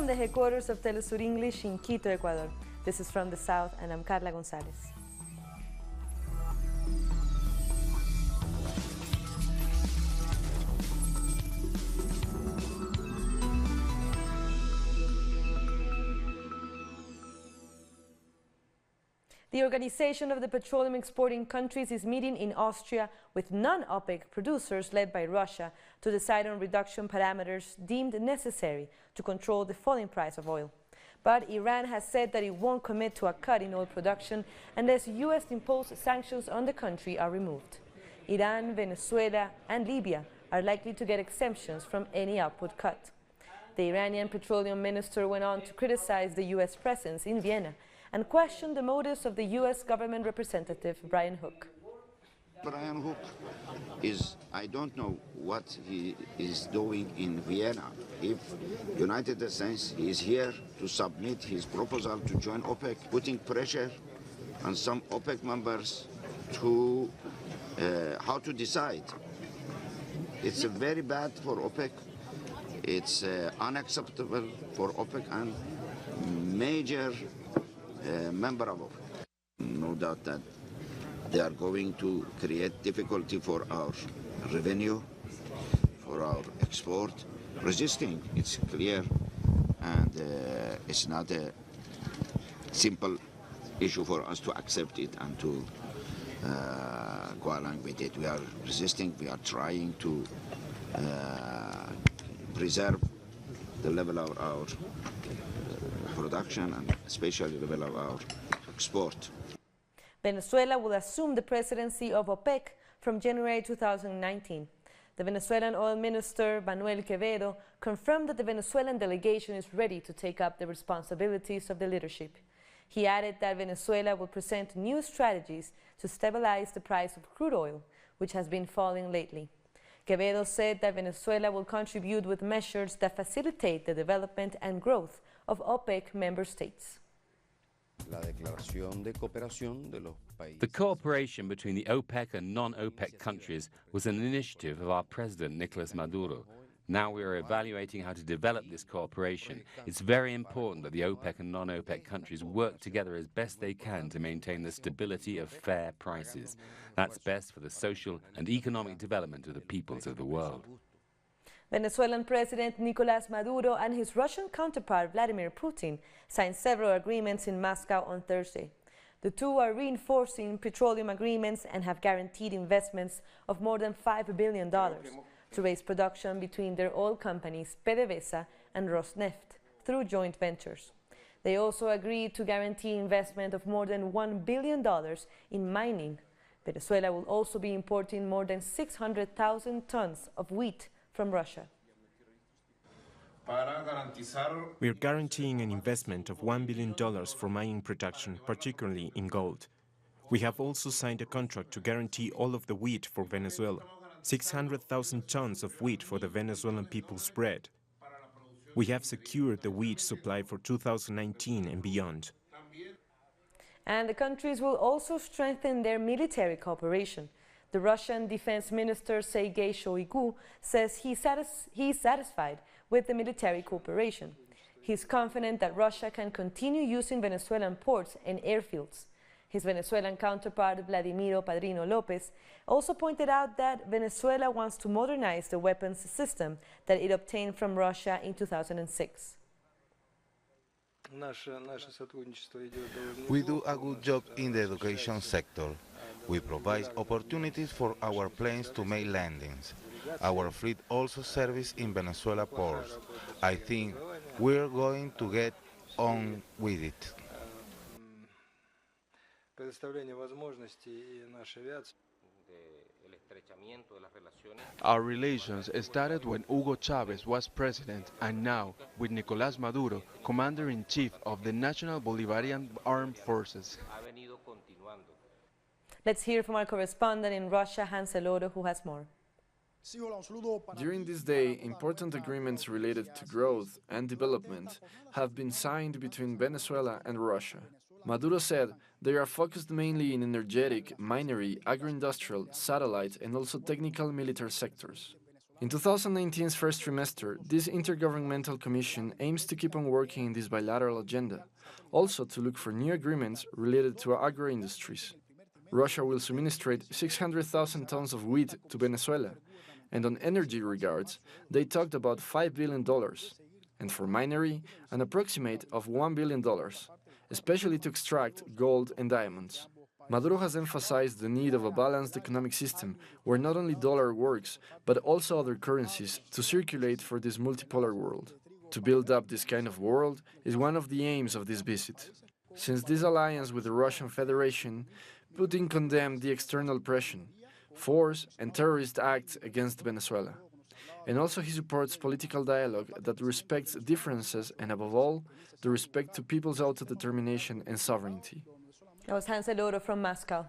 from the headquarters of Telesur English in Quito, Ecuador. This is From the South, and I'm Carla Gonzalez. The Organization of the Petroleum Exporting Countries is meeting in Austria with non-OPEC producers led by Russia to decide on reduction parameters deemed necessary to control the falling price of oil. But Iran has said that it won't commit to a cut in oil production unless US-imposed sanctions on the country are removed. Iran, Venezuela and Libya are likely to get exemptions from any output cut. The Iranian petroleum minister went on to criticize the US presence in Vienna and questioned the motives of the US government representative, Brian Hook. Brian Hook I don't know what he is doing in Vienna. If United States is here to submit his proposal to join OPEC, putting pressure on some OPEC members to how to decide. It's very bad for OPEC. It's unacceptable for OPEC and major member of OPEC. No doubt that they are going to create difficulty for our revenue, for our export. Resisting, it's clear, and it's not a simple issue for us to accept it and to go along with it. We are resisting, we are trying to preserve the level of our production and especially the level of our export. Venezuela will assume the presidency of OPEC from January 2019. The Venezuelan oil minister, Manuel Quevedo, confirmed that the Venezuelan delegation is ready to take up the responsibilities of the leadership. He added that Venezuela will present new strategies to stabilize the price of crude oil, which has been falling lately. Quevedo said that Venezuela will contribute with measures that facilitate the development and growth of OPEC member states. The cooperation between the OPEC and non-OPEC countries was an initiative of our president, Nicolas Maduro. Now we are evaluating how to develop this cooperation. It's very important that the OPEC and non-OPEC countries work together as best they can to maintain the stability of fair prices. That's best for the social and economic development of the peoples of the world. Venezuelan President Nicolas Maduro and his Russian counterpart Vladimir Putin signed several agreements in Moscow on Thursday. The two are reinforcing petroleum agreements and have guaranteed investments of more than $5 billion to raise production between their oil companies PDVSA and Rosneft through joint ventures. They also agreed to guarantee investment of more than $1 billion in mining. Venezuela will also be importing more than 600,000 tons of wheat from Russia. We are guaranteeing an investment of $1 billion for mining production, particularly in gold. We have also signed a contract to guarantee all of the wheat for Venezuela, 600,000 tons of wheat for the Venezuelan people's bread. We have secured the wheat supply for 2019 and beyond. And the countries will also strengthen their military cooperation. The Russian Defense Minister Sergei Shoigu says he is satisfied with the military cooperation. He is confident that Russia can continue using Venezuelan ports and airfields. His Venezuelan counterpart, Vladimiro Padrino Lopez, also pointed out that Venezuela wants to modernize the weapons system that it obtained from Russia in 2006. We do a good job in the education sector. We provide opportunities for our planes to make landings. Our fleet also serves in Venezuela ports. I think we're going to get on with it. Our relations started when Hugo Chavez was president, and now with Nicolás Maduro, commander-in-chief of the National Bolivarian Armed Forces. Let's hear from our correspondent in Russia, Hans Eloro, who has more. During this day, important agreements related to growth and development have been signed between Venezuela and Russia. Maduro said they are focused mainly in energetic, minery, agro-industrial, satellite and also technical military sectors. In 2019's first trimester, this Intergovernmental Commission aims to keep on working in this bilateral agenda, also to look for new agreements related to agro-industries. Russia will suministrate 600,000 tons of wheat to Venezuela, and on energy regards, they talked about $5 billion, and for minery, an approximate of $1 billion, especially to extract gold and diamonds. Maduro has emphasized the need of a balanced economic system where not only dollar works, but also other currencies to circulate for this multipolar world. To build up this kind of world is one of the aims of this visit. Since this alliance with the Russian Federation, Putin condemned the external oppression, force and terrorist acts against Venezuela. And also he supports political dialogue that respects differences and above all, the respect to people's autodetermination and sovereignty. That was Hansel Oro from Moscow.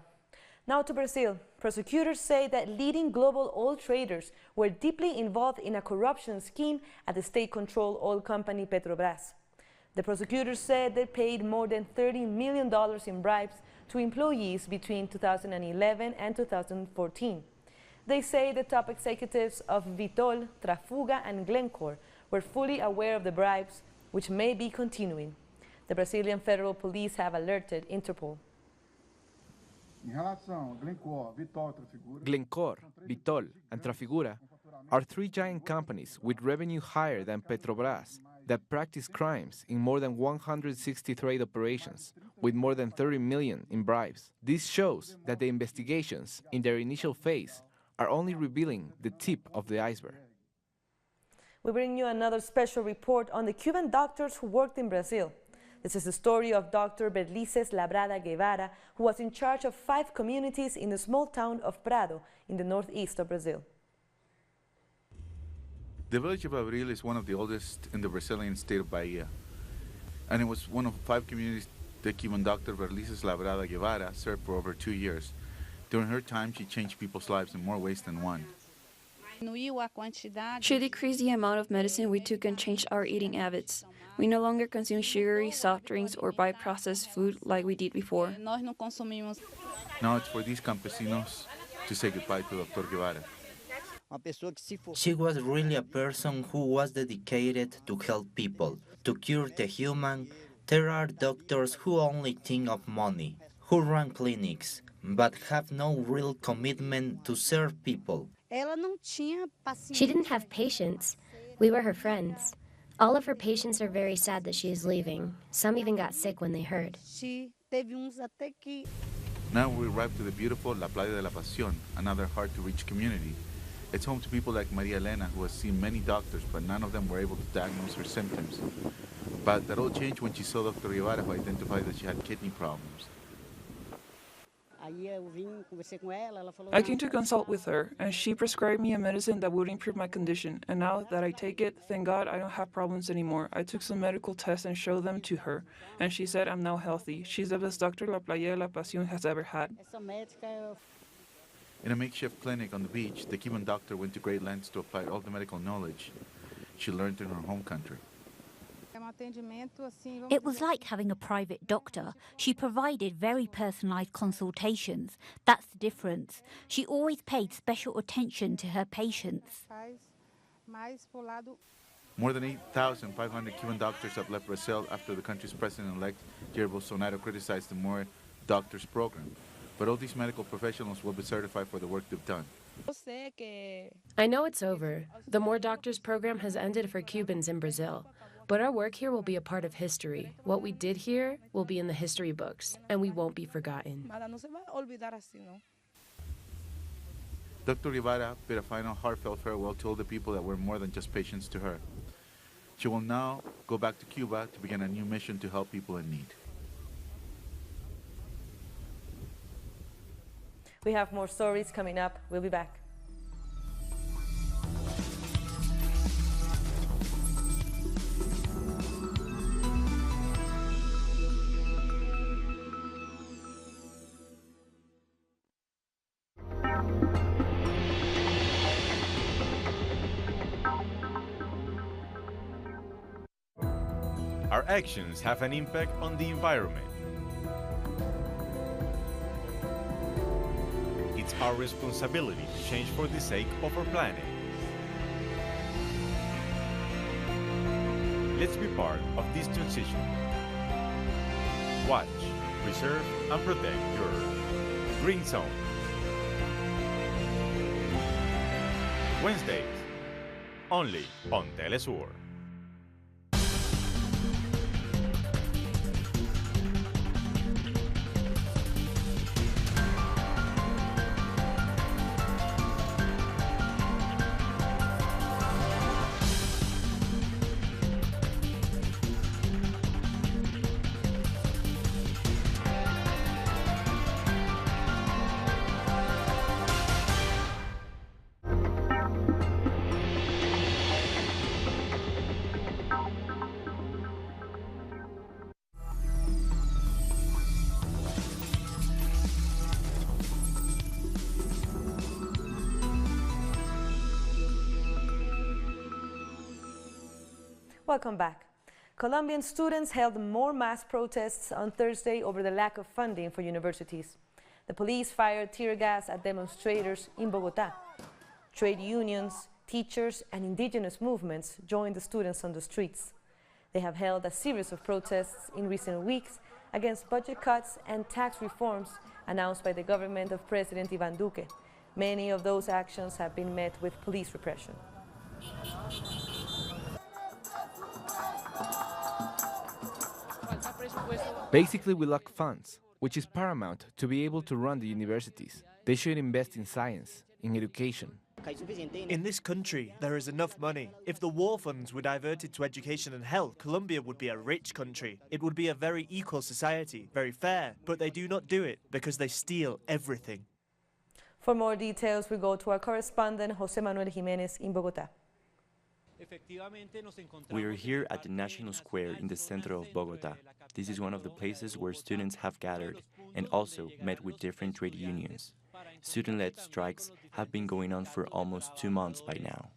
Now to Brazil. Prosecutors say that leading global oil traders were deeply involved in a corruption scheme at the state-controlled oil company Petrobras. The prosecutors said they paid more than $30 million in bribes to employees between 2011 and 2014. They say the top executives of Vitol, Trafigura and Glencore were fully aware of the bribes, which may be continuing. The Brazilian Federal Police have alerted Interpol. Glencore, Vitol, and Trafigura are three giant companies with revenue higher than Petrobras that practice crimes in more than 160 trade operations, with more than 30 million in bribes. This shows that the investigations in their initial phase are only revealing the tip of the iceberg. We bring you another special report on the Cuban doctors who worked in Brazil. This is the story of Dr. Berlices Labrada Guevara, who was in charge of 5 communities in the small town of Prado in the northeast of Brazil. The village of Abril is one of the oldest in the Brazilian state of Bahia, and it was one of 5 communities the Cuban doctor Berlices Labrada Guevara served for over 2 years. During her time, she changed people's lives in more ways than one. She decreased the amount of medicine we took and changed our eating habits. We no longer consume sugary, soft drinks, or buy processed food like we did before. Now it's for these campesinos to say goodbye to Dr. Guevara. She was really a person who was dedicated to help people, to cure the human. There are doctors who only think of money, who run clinics, but have no real commitment to serve people. She didn't have patience. We were her friends. All of her patients are very sad that she is leaving. Some even got sick when they heard. Now we arrive to the beautiful La Playa de la Pasión, another hard-to-reach community. It's home to people like Maria Elena, who has seen many doctors, but none of them were able to diagnose her symptoms. But that all changed when she saw Dr. Guevara, who identified that she had kidney problems. I came to consult with her, and she prescribed me a medicine that would improve my condition. And now that I take it, thank God I don't have problems anymore. I took some medical tests and showed them to her, and she said I'm now healthy. She's the best doctor La Playa de la Pasión has ever had. In a makeshift clinic on the beach, the Cuban doctor went to great lengths to apply all the medical knowledge she learned in her home country. It was like having a private doctor. She provided very personalized consultations. That's the difference. She always paid special attention to her patients. More than 8,500 Cuban doctors have left Brazil after the country's president-elect Jair Bolsonaro criticized the More Doctors program. But all these medical professionals will be certified for the work they've done. I know it's over. The More Doctors program has ended for Cubans in Brazil. But our work here will be a part of history. What we did here will be in the history books, and we won't be forgotten. Dr. Guevara bid a final heartfelt farewell to all the people that were more than just patients to her. She will now go back to Cuba to begin a new mission to help people in need. We have more stories coming up. We'll be back. Our actions have an impact on the environment. It's our responsibility to change for the sake of our planet. Let's be part of this transition. Watch, preserve, and protect your Green Zone. Wednesdays, only on Telesur. Welcome back. Colombian students held more mass protests on Thursday over the lack of funding for universities. The police fired tear gas at demonstrators in Bogotá. Trade unions, teachers, and indigenous movements joined the students on the streets. They have held a series of protests in recent weeks against budget cuts and tax reforms announced by the government of President Iván Duque. Many of those actions have been met with police repression. Basically, we lack funds, which is paramount to be able to run the universities. They should invest in science, in education. In this country, there is enough money. If the war funds were diverted to education and health, Colombia would be a rich country. It would be a very equal society, very fair, but they do not do it because they steal everything. For more details, we go to our correspondent, José Manuel Jiménez in Bogotá. We are here at the National Square in the center of Bogotá. This is one of the places where students have gathered and also met with different trade unions. Student-led strikes have been going on for almost 2 months by now.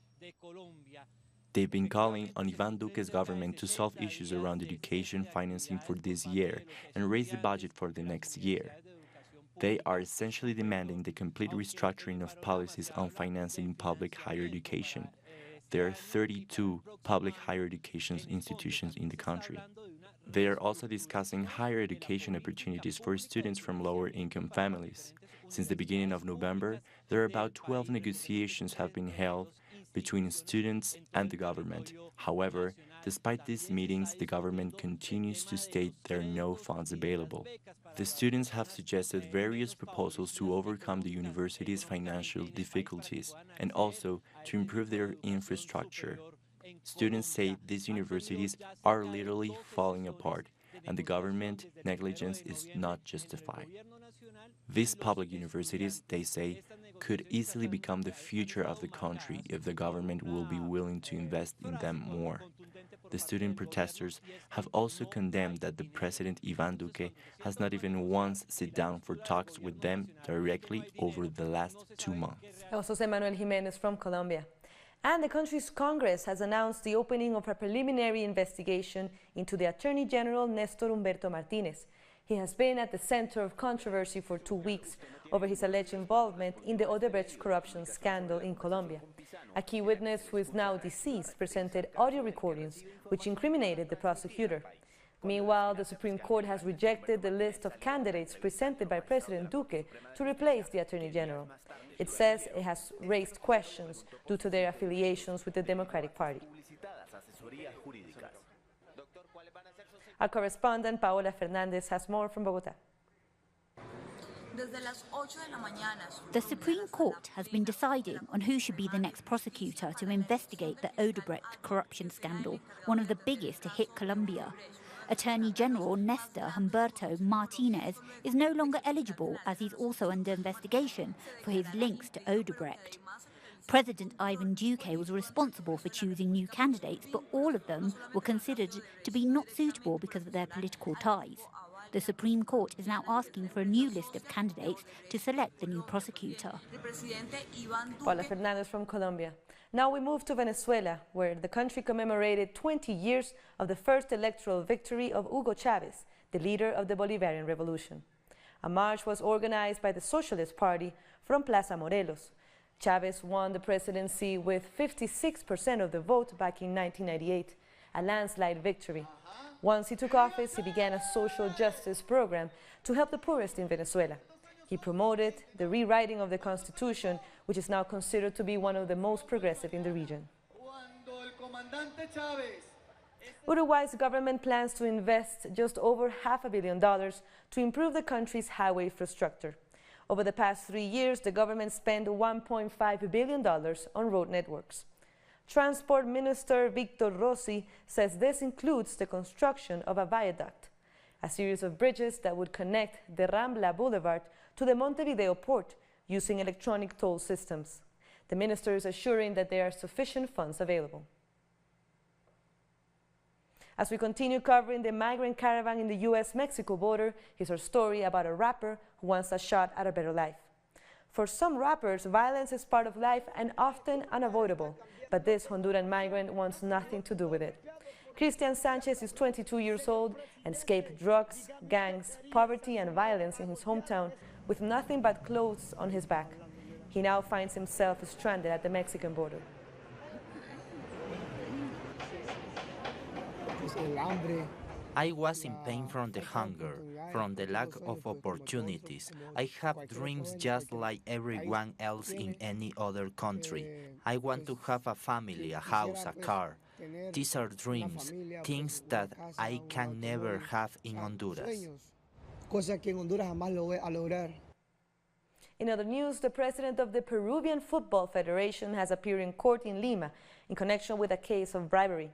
They've been calling on Iván Duque's government to solve issues around education financing for this year and raise the budget for the next year. They are essentially demanding the complete restructuring of policies on financing public higher education. There are 32 public higher education institutions in the country. They are also discussing higher education opportunities for students from lower-income families. Since the beginning of November, there are about 12 negotiations have been held between students and the government. However, despite these meetings, the government continues to state there are no funds available. The students have suggested various proposals to overcome the university's financial difficulties and also to improve their infrastructure. Students say these universities are literally falling apart, and the government negligence is not justified. These public universities, they say, could easily become the future of the country if the government will be willing to invest in them more. The student protesters have also condemned that the President Iván Duque has not even once sit down for talks with them directly over the last 2 months. José Manuel Jiménez from Colombia. And the country's Congress has announced the opening of a preliminary investigation into the Attorney General Néstor Humberto Martínez. He has been at the center of controversy for 2 weeks over his alleged involvement in the Odebrecht corruption scandal in Colombia. A key witness, who is now deceased, presented audio recordings which incriminated the prosecutor. Meanwhile, the Supreme Court has rejected the list of candidates presented by President Duque to replace the Attorney General. It says it has raised questions due to their affiliations with the Democratic Party. Our correspondent, Paola Fernández, has more from Bogotá. The Supreme Court has been deciding on who should be the next prosecutor to investigate the Odebrecht corruption scandal, one of the biggest to hit Colombia. Attorney General Néstor Humberto Martínez is no longer eligible, as he's also under investigation for his links to Odebrecht. President Iván Duque was responsible for choosing new candidates, but all of them were considered to be not suitable because of their political ties. The Supreme Court is now asking for a new list of candidates to select the new prosecutor. Paula Fernández from Colombia. Now we move to Venezuela, where the country commemorated 20 years of the first electoral victory of Hugo Chávez, the leader of the Bolivarian Revolution. A march was organized by the Socialist Party from Plaza Morelos. Chávez won the presidency with 56% of the vote back in 1998. a landslide victory. Once he took office, he began a social justice program to help the poorest in Venezuela. He promoted the rewriting of the constitution, which is now considered to be one of the most progressive in the region. Uruguay's government plans to invest just over $500 million to improve the country's highway infrastructure. Over the past 3 years, the government spent $1.5 billion on road networks. Transport Minister Victor Rossi says this includes the construction of a viaduct, a series of bridges that would connect the Rambla Boulevard to the Montevideo port using electronic toll systems. The minister is assuring that there are sufficient funds available. As we continue covering the migrant caravan in the U.S.-Mexico border, here's our story about a rapper who wants a shot at a better life. For some rappers, violence is part of life and often unavoidable, but this Honduran migrant wants nothing to do with it. Christian Sanchez is 22 years old and escaped drugs, gangs, poverty and violence in his hometown with nothing but clothes on his back. He now finds himself stranded at the Mexican border. I was in pain from the hunger, from the lack of opportunities. I have dreams just like everyone else in any other country. I want to have a family, a house, a car. These are dreams, things that I can never have in Honduras. In other news, the president of the Peruvian Football Federation has appeared in court in Lima in connection with a case of bribery.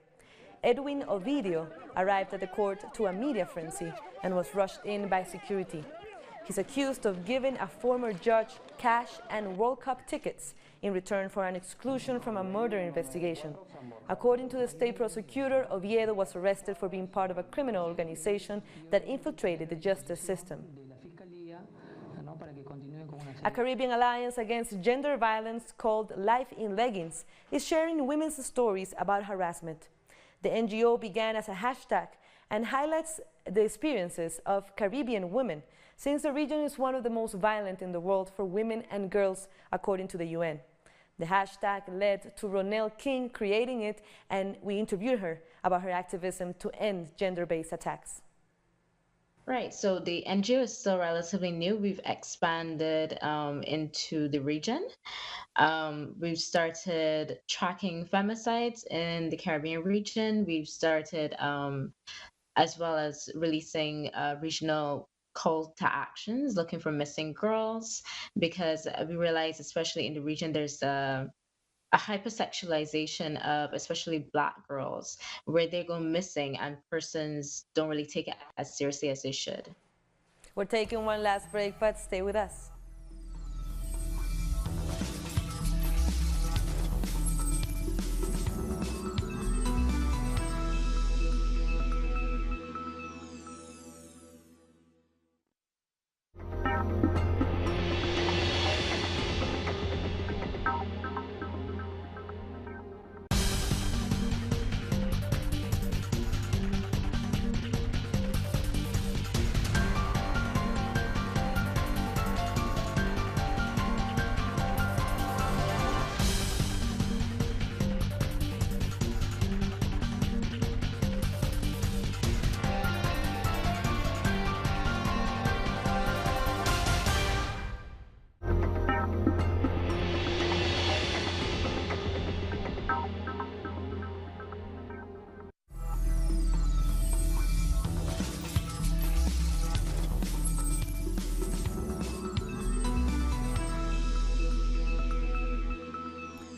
Edwin Ovidio arrived at the court to a media frenzy and was rushed in by security. He's accused of giving a former judge cash and World Cup tickets in return for an exclusion from a murder investigation. According to the state prosecutor, Oviedo was arrested for being part of a criminal organization that infiltrated the justice system. A Caribbean alliance against gender violence called Life in Leggings is sharing women's stories about harassment. The NGO began as a hashtag and highlights the experiences of Caribbean women, since the region is one of the most violent in the world for women and girls, according to the UN. The hashtag led to Ronelle King creating it, and we interviewed her about her activism to end gender-based attacks. Right, so the NGO is still relatively new. We've expanded into the region. We've started tracking femicides in the Caribbean region. We've started as well as releasing regional call to actions, looking for missing girls, because we realize, especially in the region, there's a hypersexualization of especially Black girls, where they go missing and persons don't really take it as seriously as they should. We're taking one last break, but stay with us.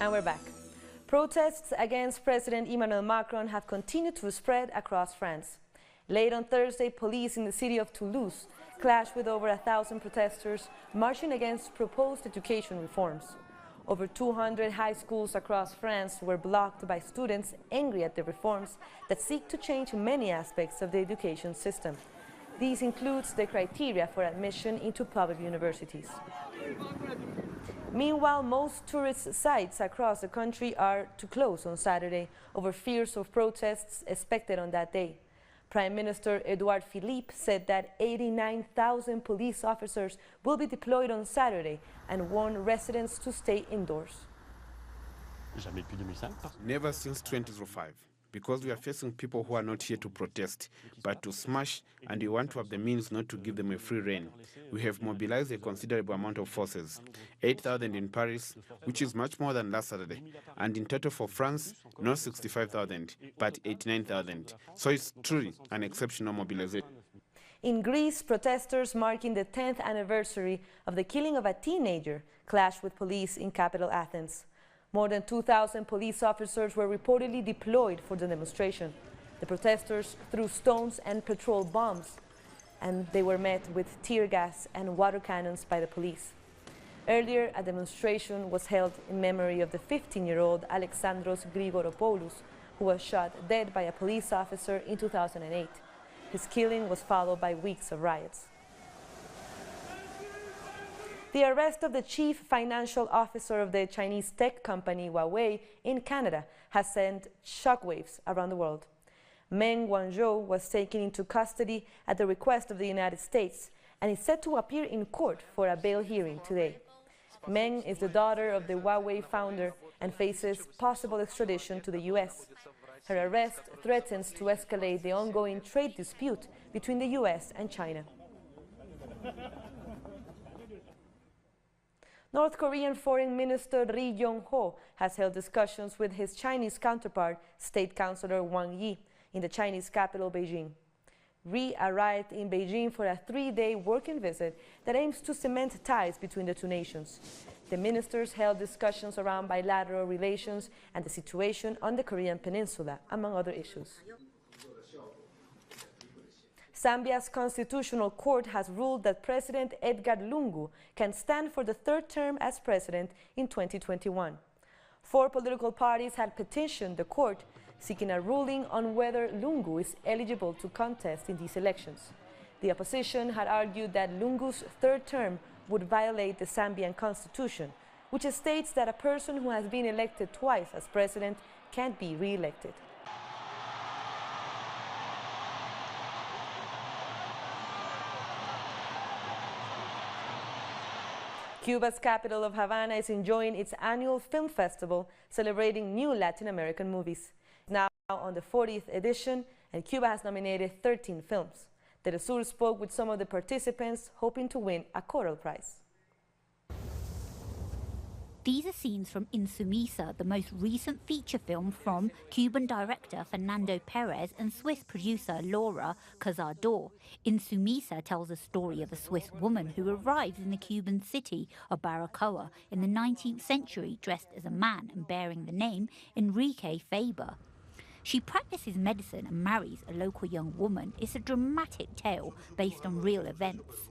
And we're back. Protests against President Emmanuel Macron have continued to spread across France. Late on Thursday, police in the city of Toulouse clashed with over 1,000 protesters marching against proposed education reforms. Over 200 high schools across France were blocked by students angry at the reforms that seek to change many aspects of the education system. These includes the criteria for admission into public universities. Meanwhile, most tourist sites across the country are to close on Saturday over fears of protests expected on that day. Prime Minister Edouard Philippe said that 89,000 police officers will be deployed on Saturday and warned residents to stay indoors. Never since 2005. because we are facing people who are not here to protest, but to smash, and we want to have the means not to give them a free rein. We have mobilized a considerable amount of forces, 8,000 in Paris, which is much more than last Saturday, and in total for France, not 65,000, but 89,000. So it's truly an exceptional mobilization. In Greece, protesters marking the 10th anniversary of the killing of a teenager clashed with police in capital Athens. More than 2,000 police officers were reportedly deployed for the demonstration. The protesters threw stones and petrol bombs, and they were met with tear gas and water cannons by the police. Earlier, a demonstration was held in memory of the 15-year-old Alexandros Grigoropoulos, who was shot dead by a police officer in 2008. His killing was followed by weeks of riots. The arrest of the chief financial officer of the Chinese tech company Huawei in Canada has sent shockwaves around the world. Meng Wanzhou was taken into custody at the request of the United States and is set to appear in court for a bail hearing today. Meng is the daughter of the Huawei founder and faces possible extradition to the U.S. Her arrest threatens to escalate the ongoing trade dispute between the U.S. and China. North Korean Foreign Minister Ri Yong-ho has held discussions with his Chinese counterpart, State Councilor Wang Yi, in the Chinese capital, Beijing. Ri arrived in Beijing for a 3-day working visit that aims to cement ties between the two nations. The ministers held discussions around bilateral relations and the situation on the Korean peninsula, among other issues. Zambia's constitutional court has ruled that President Edgar Lungu can stand for the third term as president in 2021. 4 political parties had petitioned the court, seeking a ruling on whether Lungu is eligible to contest in these elections. The opposition had argued that Lungu's third term would violate the Zambian constitution, which states that a person who has been elected twice as president can't be re-elected. Cuba's capital of Havana is enjoying its annual film festival, celebrating new Latin American movies. Now on the 40th edition, and Cuba has nominated 13 films. Telesur spoke with some of the participants, hoping to win a Coral Prize. These are scenes from Insumisa, the most recent feature film from Cuban director Fernando Perez and Swiss producer Laura Cazador. Insumisa tells the story of a Swiss woman who arrives in the Cuban city of Baracoa in the 19th century dressed as a man and bearing the name Enrique Faber. She practices medicine and marries a local young woman. It's a dramatic tale based on real events.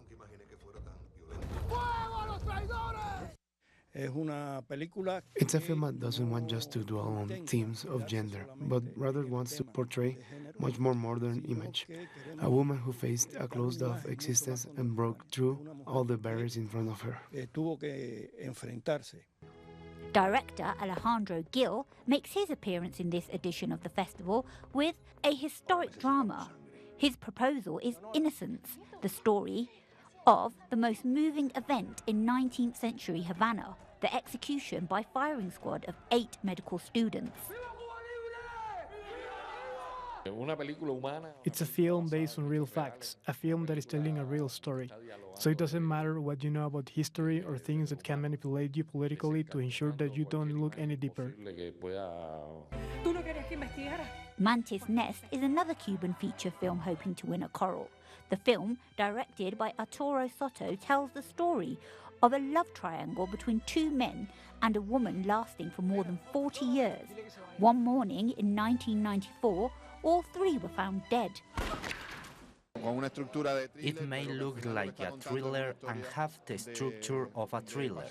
It's a film that doesn't want just to dwell on themes of gender, but rather wants to portray a much more modern image. A woman who faced a closed-off existence and broke through all the barriers in front of her. Director Alejandro Gil makes his appearance in this edition of the festival with a historic drama. His proposal is Innocence, the story of the most moving event in 19th century Havana, the execution by firing squad of 8 medical students. It's a film based on real facts, a film that is telling a real story. So it doesn't matter what you know about history or things that can manipulate you politically to ensure that you don't look any deeper. Mantis Nest is another Cuban feature film hoping to win a Coral. The film, directed by Arturo Soto, tells the story of a love triangle between 2 men and a woman lasting for more than 40 years. One morning in 1994, all 3 were found dead. It may look like a thriller and have the structure of a thriller,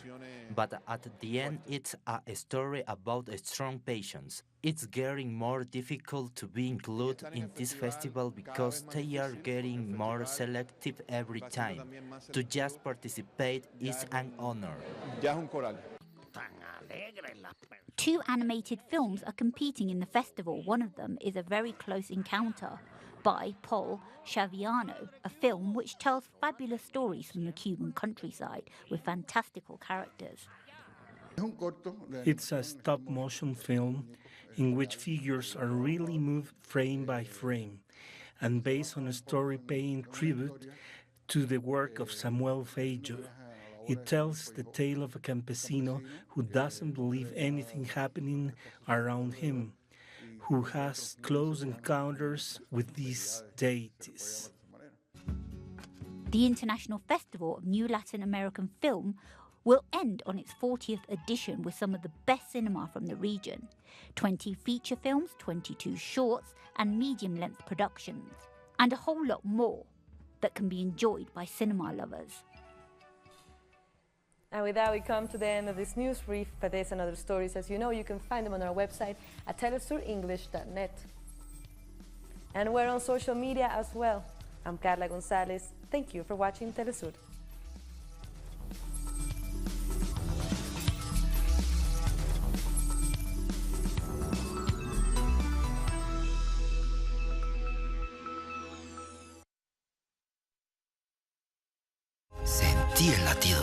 but at the end it's a story about strong patience. It's getting more difficult to be included in this festival because they are getting more selective every time. To just participate is an honor. 2 animated films are competing in the festival. One of them is A Very Close Encounter by Paul Chaviano, a film which tells fabulous stories from the Cuban countryside with fantastical characters. It's a stop-motion film in which figures are really moved frame by frame and based on a story paying tribute to the work of Samuel Feijó. It tells the tale of a campesino who doesn't believe anything happening around him, who has close encounters with these deities. The International Festival of New Latin American Film will end on its 40th edition with some of the best cinema from the region. 20 feature films, 22 shorts and medium-length productions, and a whole lot more that can be enjoyed by cinema lovers. And with that, we come to the end of this news brief. FtS and other stories, as you know, you can find them on our website at telesurenglish.net. And we're on social media as well. I'm Carla Gonzalez. Thank you for watching Telesur. Sentí el latido.